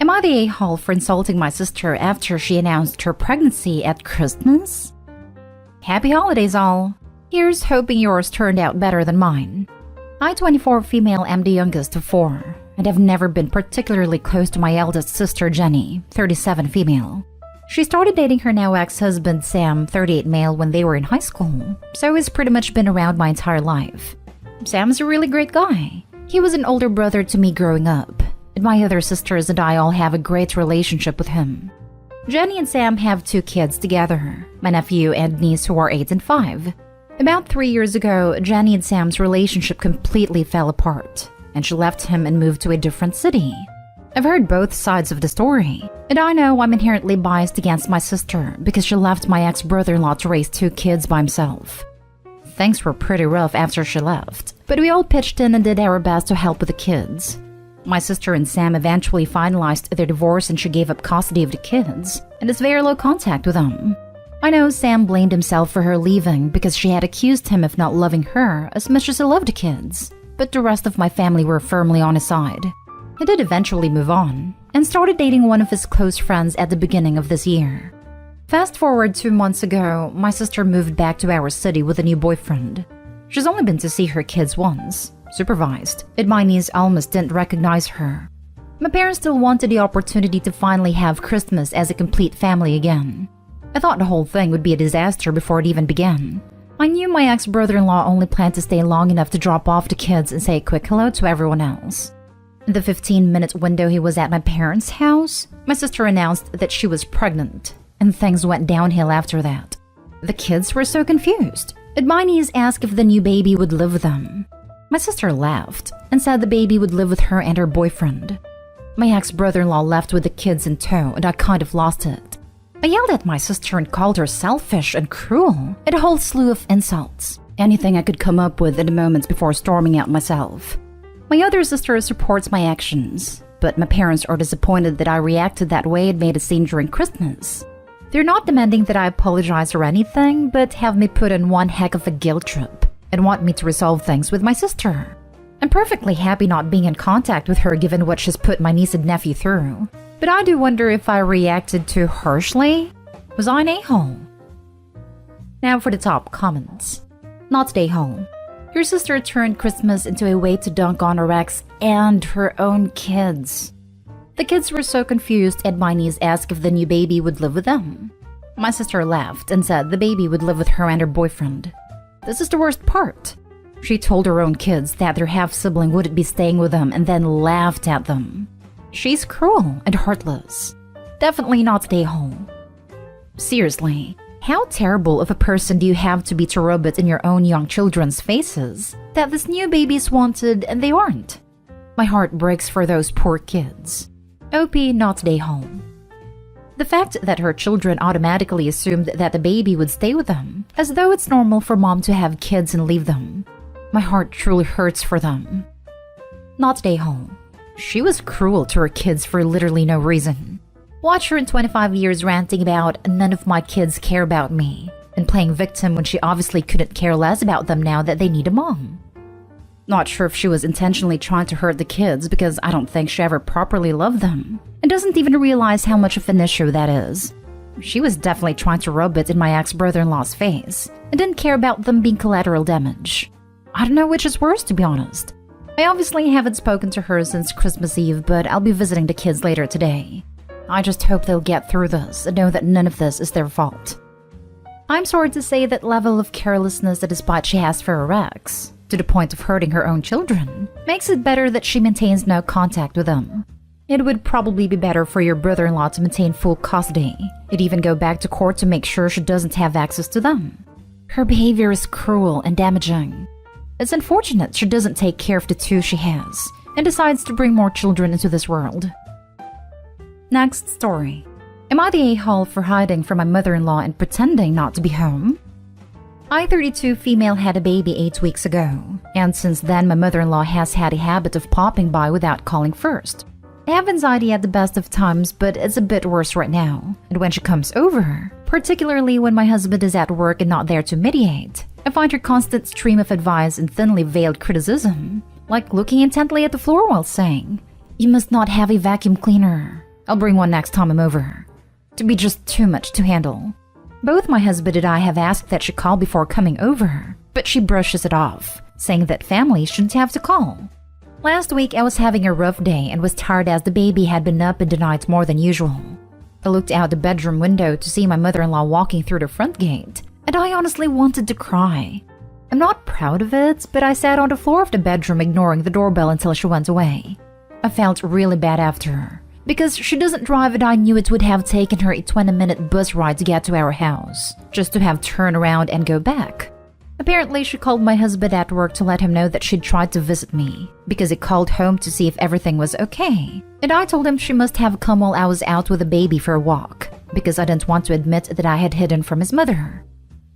Am I the a-hole for insulting my sister after she announced her pregnancy at Christmas? Happy holidays all! Here's hoping yours turned out better than mine. I, 24 female, am the youngest of 4, and have never been particularly close to my eldest sister Jenny, 37 female. She started dating her now ex-husband Sam, 38 male, when they were in high school, so he's pretty much been around my entire life. Sam's a really great guy. He was an older brother to me growing up, and my other sisters and I all have a great relationship with him. Jenny and Sam have 2 kids together, my nephew and niece who are 8 and 5. About 3 years ago, Jenny and Sam's relationship completely fell apart, and she left him and moved to a different city. I've heard both sides of the story, and I know I'm inherently biased against my sister because she left my ex-brother-in-law to raise 2 kids by himself. Things were pretty rough after she left, but we all pitched in and did our best to help with the kids. My sister and Sam eventually finalized their divorce and she gave up custody of the kids, and has very low contact with them. I know Sam blamed himself for her leaving because she had accused him of not loving her as much as he loved the kids, but the rest of my family were firmly on his side. He did eventually move on, and started dating one of his close friends at the beginning of this year. Fast forward 2 months ago, my sister moved back to our city with a new boyfriend. She's only been to see her kids once, supervised, and my niece almost didn't recognize her. My parents still wanted the opportunity to finally have Christmas as a complete family again. I thought the whole thing would be a disaster before it even began. I knew my ex-brother-in-law only planned to stay long enough to drop off the kids and say a quick hello to everyone else. In the 15-minute window he was at my parents' house, my sister announced that she was pregnant, and things went downhill after that. The kids were so confused, and my niece asked if the new baby would live with them. My sister laughed and said the baby would live with her and her boyfriend. My ex-brother-in-law left with the kids in tow, and I kind of lost it. I yelled at my sister and called her selfish and cruel, and a whole slew of insults. Anything I could come up with in the moments before storming out myself. My other sister supports my actions, but my parents are disappointed that I reacted that way and made a scene during Christmas. They're not demanding that I apologize or anything, but have me put on one heck of a guilt trip and want me to resolve things with my sister. I'm perfectly happy not being in contact with her given what she's put my niece and nephew through, but I do wonder if I reacted too harshly. Was I an a-hole? Now for the top comments. Not the a-hole. Your sister turned Christmas into a way to dunk on her ex and her own kids. The kids were so confused and my niece asked if the new baby would live with them. My sister laughed and said the baby would live with her and her boyfriend. This is the worst part. She told her own kids that their half-sibling wouldn't be staying with them and then laughed at them. She's cruel and heartless. Definitely not the a-hole. Seriously. How terrible of a person do you have to be to rub it in your own young children's faces that this new baby's wanted and they aren't? My heart breaks for those poor kids. OP not the a-hole. The fact that her children automatically assumed that the baby would stay with them, as though it's normal for mom to have kids and leave them. My heart truly hurts for them. Not the a-hole. She was cruel to her kids for literally no reason. Watch her in 25 years ranting about none of my kids care about me, and playing victim when she obviously couldn't care less about them now that they need a mom. Not sure if she was intentionally trying to hurt the kids because I don't think she ever properly loved them, and doesn't even realize how much of an issue that is. She was definitely trying to rub it in my ex-brother-in-law's face, and didn't care about them being collateral damage. I don't know which is worse, to be honest. I obviously haven't spoken to her since Christmas Eve, but I'll be visiting the kids later today. I just hope they'll get through this and know that none of this is their fault. I'm sorry to say that level of carelessness that despite she has for her ex, to the point of hurting her own children, makes it better that she maintains no contact with them. It would probably be better for your brother-in-law to maintain full custody, and even go back to court to make sure she doesn't have access to them. Her behavior is cruel and damaging. It's unfortunate she doesn't take care of the 2 she has, and decides to bring more children into this world. Next story. Am I the a-hole for hiding from my mother-in-law and pretending not to be home? I, 32 female, had a baby 8 weeks ago, and since then my mother-in-law has had a habit of popping by without calling first. I have anxiety at the best of times, but it's a bit worse right now, and when she comes over, particularly when my husband is at work and not there to mediate, I find her constant stream of advice and thinly veiled criticism, like looking intently at the floor while saying, "You must not have a vacuum cleaner," I'll bring one next time I'm over. To be just too much to handle. Both my husband and I have asked that she call before coming over, but she brushes it off, saying that family shouldn't have to call. Last week I was having a rough day and was tired as the baby had been up in the night more than usual. I looked out the bedroom window to see my mother-in-law walking through the front gate, and I honestly wanted to cry. I'm not proud of it, but I sat on the floor of the bedroom ignoring the doorbell until she went away. I felt really bad after her, because she doesn't drive and I knew it would have taken her a 20-minute bus ride to get to our house, just to have turn around and go back. Apparently, she called my husband at work to let him know that she'd tried to visit me, because he called home to see if everything was okay. And I told him she must have come while I was out with the baby for a walk, because I didn't want to admit that I had hidden from his mother.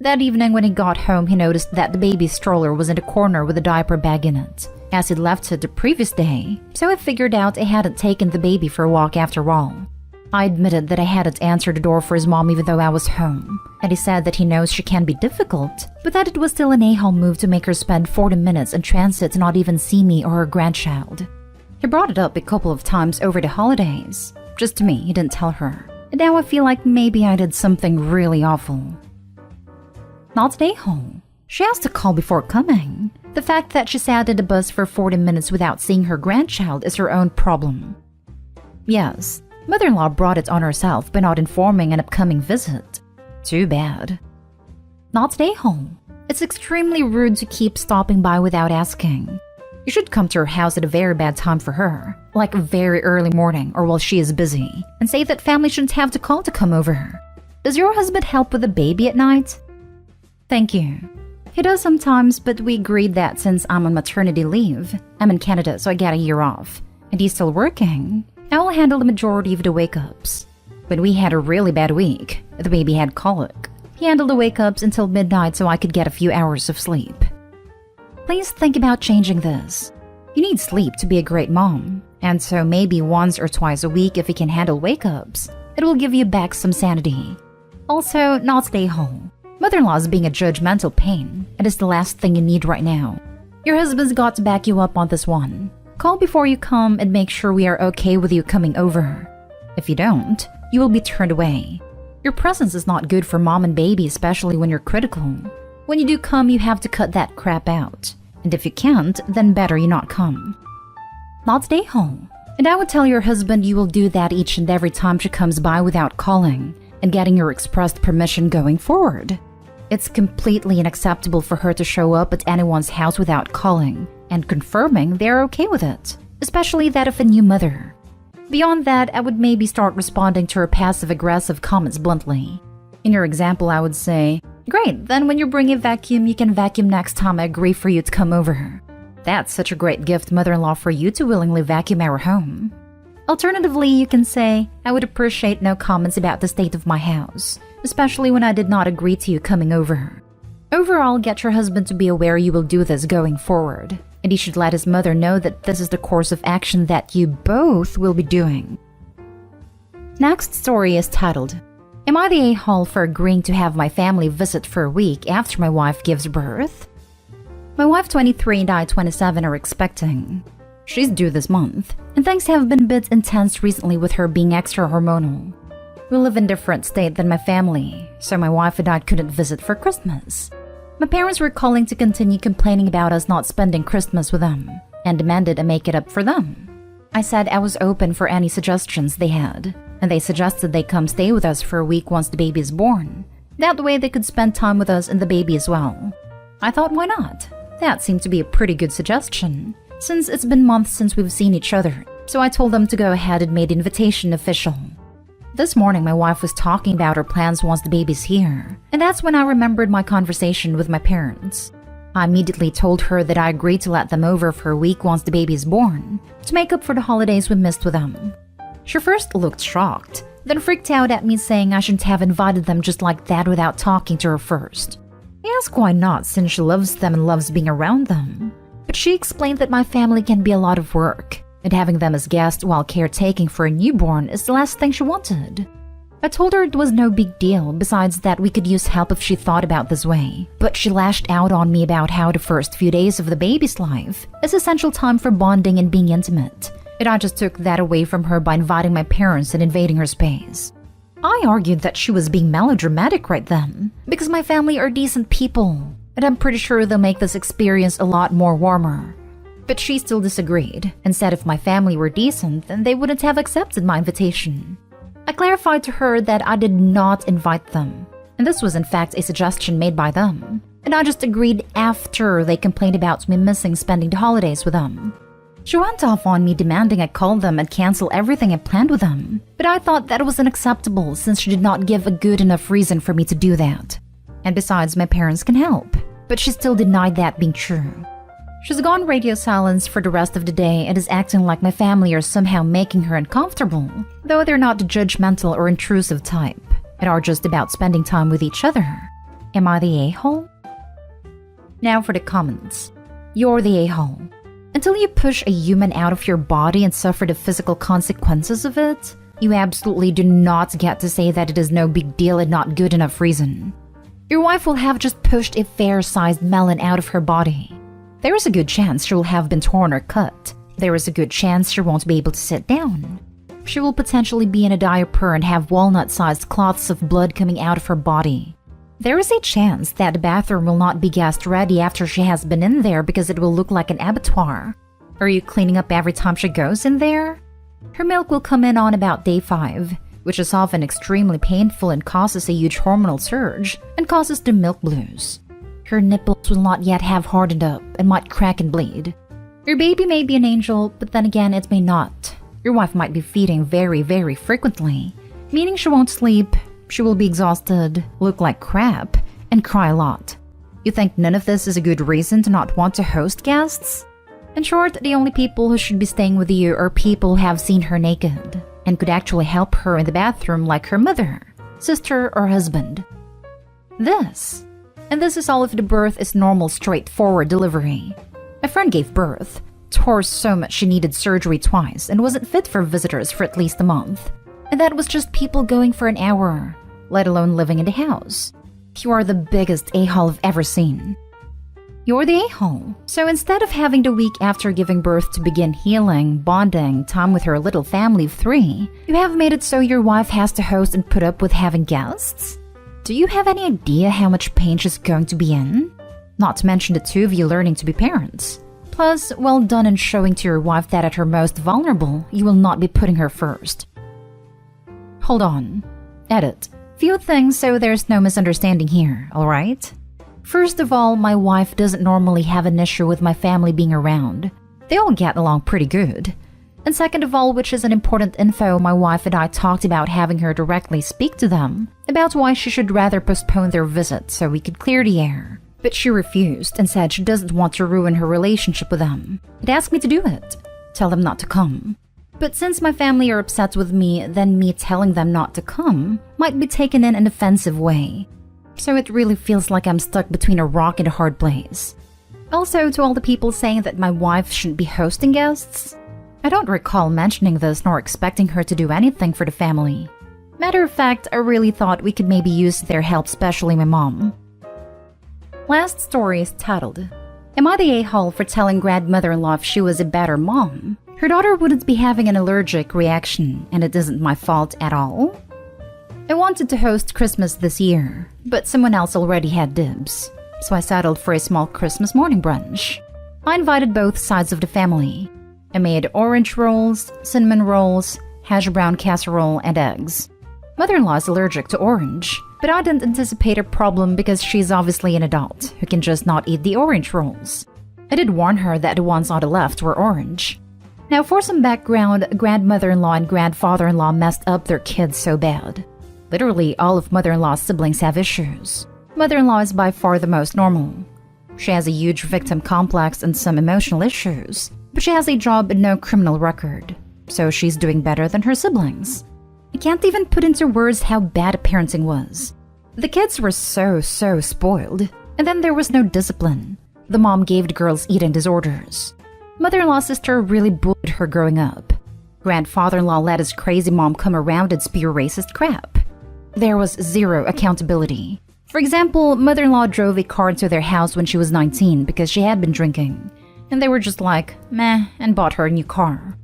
That evening when he got home, he noticed that the baby's stroller was in the corner with a diaper bag in it, as he'd left it the previous day, so I figured out I hadn't taken the baby for a walk after all. I admitted that I hadn't answered the door for his mom even though I was home, and he said that he knows she can be difficult, but that it was still an a-hole move to make her spend 40 minutes in transit to not even see me or her grandchild. He brought it up a couple of times over the holidays. Just to me, he didn't tell her. And now I feel like maybe I did something really awful. Not an a-hole. She has to call before coming. The fact that she sat in the bus for 40 minutes without seeing her grandchild is her own problem. Yes, mother-in-law brought it on herself by not informing an upcoming visit. Too bad. Not an a-hole. It's extremely rude to keep stopping by without asking. You should come to her house at a very bad time for her, like very early morning or while she is busy, and say that family shouldn't have to call to come over. Does your husband help with the baby at night? Thank you. He does sometimes, but we agreed that since I'm on maternity leave, I'm in Canada so I get a year off, and he's still working, I will handle the majority of the wake-ups. When we had a really bad week, the baby had colic. He handled the wake-ups until midnight so I could get a few hours of sleep. Please think about changing this. You need sleep to be a great mom, and so maybe once or twice a week if you can handle wake-ups, it will give you back some sanity. Also, not stay home. Mother-in-law is being a judgmental pain, and it's the last thing you need right now. Your husband's got to back you up on this one. Call before you come and make sure we are okay with you coming over. If you don't, you will be turned away. Your presence is not good for mom and baby, especially when you're critical. When you do come, you have to cut that crap out. And if you can't, then better you not come. Not stay home. And I would tell your husband you will do that each and every time she comes by without calling and getting your expressed permission going forward. It's completely unacceptable for her to show up at anyone's house without calling and confirming they're okay with it, especially that of a new mother. Beyond that, I would maybe start responding to her passive-aggressive comments bluntly. In your example, I would say, "Great, then when you bring a vacuum, you can vacuum next time I agree for you to come over. That's such a great gift, mother-in-law, for you to willingly vacuum our home." Alternatively, you can say, "I would appreciate no comments about the state of my house, especially when I did not agree to you coming over." Overall, get your husband to be aware you will do this going forward, and he should let his mother know that this is the course of action that you both will be doing. Next story is titled, "Am I the a-hole for agreeing to have my family visit for a week after my wife gives birth?" My wife 23 and I 27 are expecting. She's due this month, and things have been a bit intense recently with her being extra hormonal. We live in a different state than my family, so my wife and I couldn't visit for Christmas. My parents were calling to continue complaining about us not spending Christmas with them, and demanded I make it up for them. I said I was open for any suggestions they had, and they suggested they come stay with us for a week once the baby is born. That way they could spend time with us and the baby as well. I thought, why not? That seemed to be a pretty good suggestion, since it's been months since we've seen each other, so I told them to go ahead and made the invitation official. This morning, my wife was talking about her plans once the baby's here, and that's when I remembered my conversation with my parents. I immediately told her that I agreed to let them over for a week once the baby is born, to make up for the holidays we missed with them. She first looked shocked, then freaked out at me saying I shouldn't have invited them just like that without talking to her first. I asked why not, since she loves them and loves being around them. But she explained that my family can be a lot of work, and having them as guests while caretaking for a newborn is the last thing she wanted. I told her it was no big deal, besides that we could use help if she thought about this way, but she lashed out on me about how the first few days of the baby's life is essential time for bonding and being intimate, and I just took that away from her by inviting my parents and invading her space. I argued that she was being melodramatic right then, because my family are decent people, and I'm pretty sure they'll make this experience a lot more warmer. But she still disagreed, and said if my family were decent, then they wouldn't have accepted my invitation. I clarified to her that I did not invite them, and this was in fact a suggestion made by them, and I just agreed after they complained about me missing spending the holidays with them. She went off on me demanding I call them and cancel everything I planned with them, but I thought that was unacceptable since she did not give a good enough reason for me to do that. And besides, my parents can help, but she still denied that being true. She's gone radio silence for the rest of the day and is acting like my family are somehow making her uncomfortable, though they're not the judgmental or intrusive type, and are just about spending time with each other. Am I the a-hole? Now for the comments. You're the a-hole. Until you push a human out of your body and suffer the physical consequences of it, you absolutely do not get to say that it is no big deal and not good enough reason. Your wife will have just pushed a fair-sized melon out of her body. There is a good chance she will have been torn or cut. There is a good chance she won't be able to sit down. She will potentially be in a diaper and have walnut-sized clots of blood coming out of her body. There is a chance that the bathroom will not be guest-ready after she has been in there because it will look like an abattoir. Are you cleaning up every time she goes in there? Her milk will come in on about day 5, which is often extremely painful and causes a huge hormonal surge and causes the milk blues. Her nipples will not yet have hardened up and might crack and bleed. Your baby may be an angel, but then again it may not. Your wife might be feeding very, very frequently, meaning she won't sleep, she will be exhausted, look like crap, and cry a lot. You think none of this is a good reason to not want to host guests? In short, the only people who should be staying with you are people who have seen her naked and could actually help her in the bathroom like her mother, sister, or husband. This is all if the birth is normal, straightforward delivery. A friend gave birth, tore so much she needed surgery twice, and wasn't fit for visitors for at least a month. And that was just people going for an hour, let alone living in the house. You are the biggest a-hole I've ever seen. You're the a-hole. So instead of having the week after giving birth to begin healing, bonding, time with her little family of 3, you have made it so your wife has to host and put up with having guests? Do you have any idea how much pain she's going to be in? Not to mention the 2 of you learning to be parents. Plus, well done in showing to your wife that at her most vulnerable, you will not be putting her first. Hold on. Edit. Few things so there's no misunderstanding here, alright? First of all, my wife doesn't normally have an issue with my family being around. They all get along pretty good. And second of all, which is an important info, my wife and I talked about having her directly speak to them about why she should rather postpone their visit so we could clear the air. But she refused and said she doesn't want to ruin her relationship with them. It asked me to do it. Tell them not to come. But since my family are upset with me, then me telling them not to come might be taken in an offensive way. So it really feels like I'm stuck between a rock and a hard place. Also, to all the people saying that my wife shouldn't be hosting guests, I don't recall mentioning this nor expecting her to do anything for the family. Matter of fact, I really thought we could maybe use their help, especially my mom. Last story is titled, Am I the a-hole for telling grandmother-in-law if she was a better mom? Her daughter wouldn't be having an allergic reaction, and it isn't my fault at all? I wanted to host Christmas this year, but someone else already had dibs, so I settled for a small Christmas morning brunch. I invited both sides of the family. I made orange rolls, cinnamon rolls, hash brown casserole, and eggs. Mother-in-law is allergic to orange, but I didn't anticipate a problem because she's obviously an adult who can just not eat the orange rolls. I did warn her that the ones on the left were orange. Now for some background, grandmother-in-law and grandfather-in-law messed up their kids so bad. Literally all of mother-in-law's siblings have issues. Mother-in-law is by far the most normal. She has a huge victim complex and some emotional issues, but she has a job and no criminal record, so she's doing better than her siblings. I can't even put into words how bad parenting was. The kids were so spoiled, and then there was no discipline. The mom gave the girls eating disorders. Mother-in-law's sister really bullied her growing up. Grandfather-in-law let his crazy mom come around and spew racist crap. There was zero accountability. For example, mother-in-law drove a car into their house when she was 19 because she had been drinking, and they were just like, meh, and bought her a new car.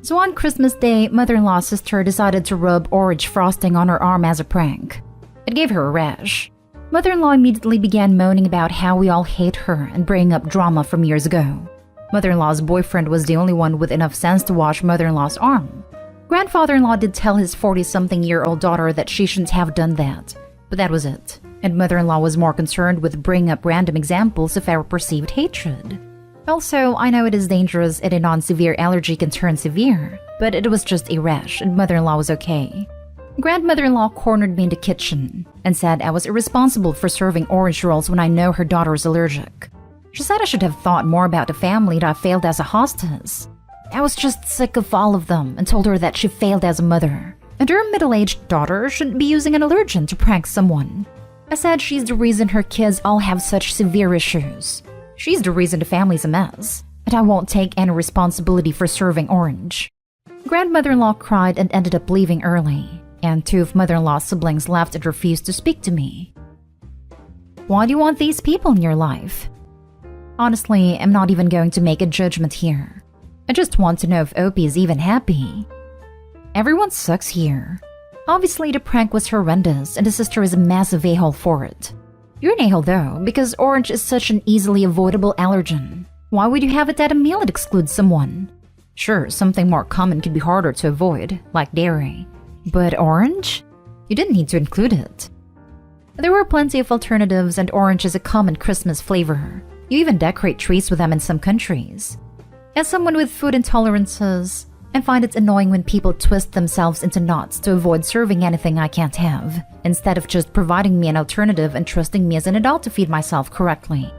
So on Christmas Day, mother-in-law's sister decided to rub orange frosting on her arm as a prank. It gave her a rash. Mother-in-law immediately began moaning about how we all hate her and bringing up drama from years ago. Mother-in-law's boyfriend was the only one with enough sense to wash mother-in-law's arm. Grandfather-in-law did tell his 40-something-year-old daughter that she shouldn't have done that, but that was it. And mother-in-law was more concerned with bringing up random examples of our perceived hatred. Also, I know it is dangerous and a non-severe allergy can turn severe, but it was just a rash and mother-in-law was okay. Grandmother-in-law cornered me in the kitchen and said I was irresponsible for serving orange rolls when I know her daughter is allergic. She said I should have thought more about the family that I failed as a hostess. I was just sick of all of them and told her that she failed as a mother, and her middle-aged daughter shouldn't be using an allergen to prank someone. I said she's the reason her kids all have such severe issues. She's the reason the family's a mess, and I won't take any responsibility for serving orange. Grandmother-in-law cried and ended up leaving early, and two of mother-in-law's siblings left and refused to speak to me. Why do you want these people in your life? Honestly, I'm not even going to make a judgment here. I just want to know if Opie is even happy. Everyone sucks here. Obviously, the prank was horrendous, and the sister is a massive a-hole for it. You're an a-hole though, because orange is such an easily avoidable allergen. Why would you have it at a meal that excludes someone? Sure, something more common could be harder to avoid, like dairy. But orange? You didn't need to include it. There were plenty of alternatives, and orange is a common Christmas flavor. You even decorate trees with them in some countries. As someone with food intolerances, I find it annoying when people twist themselves into knots to avoid serving anything I can't have, instead of just providing me an alternative and trusting me as an adult to feed myself correctly.